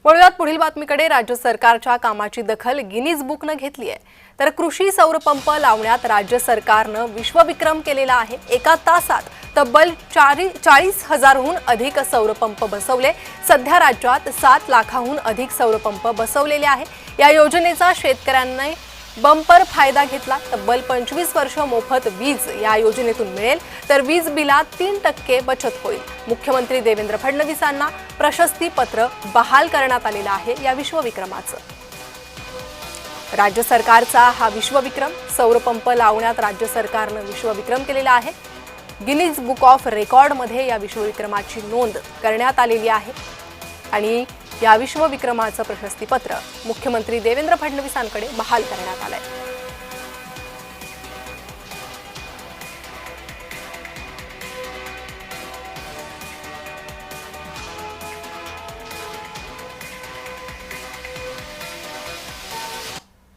वळूयात पुढील बातमीकडे। राज्य सरकारच्या कामाची दखल गिनीज बुकने घेतली आहे। तर कृषी सौर पंप लावण्यात राज्य सरकारने विश्वविक्रम केलेला आहे। एका तासात तब्बल 40,000हून अधिक सौर पंप बसवले। सध्या राज्यात 7 लाखाहून अधिक सौर पंप बसवलेले आहे। या योजनेचा शेतकऱ्यांना बंपर फायदा घेतला। तब्बल 25 वर्ष मोफत वीज या योजनेतून मिळेल, तर वीज बिलात 3% बचत होईल। मुख्यमंत्री देवेंद्र फडणवीसांना प्रशस्ती पत्र बहाल करण्यात आलेलं आहे। या विश्वविक्रमाचं राज्य सरकारचा हा विश्वविक्रम सौर पंप लावण्यात राज्य सरकारने विश्वविक्रम केलेला आहे। गिनीज बुक ऑफ रेकॉर्ड मध्ये या विश्वविक्रमाची नोंद करण्यात आलेली आहे आणि या विश्वविक्रमाचं प्रशस्तीपत्र मुख्यमंत्री देवेंद्र फडणवीसांकडे बहाल करण्यात आलंय।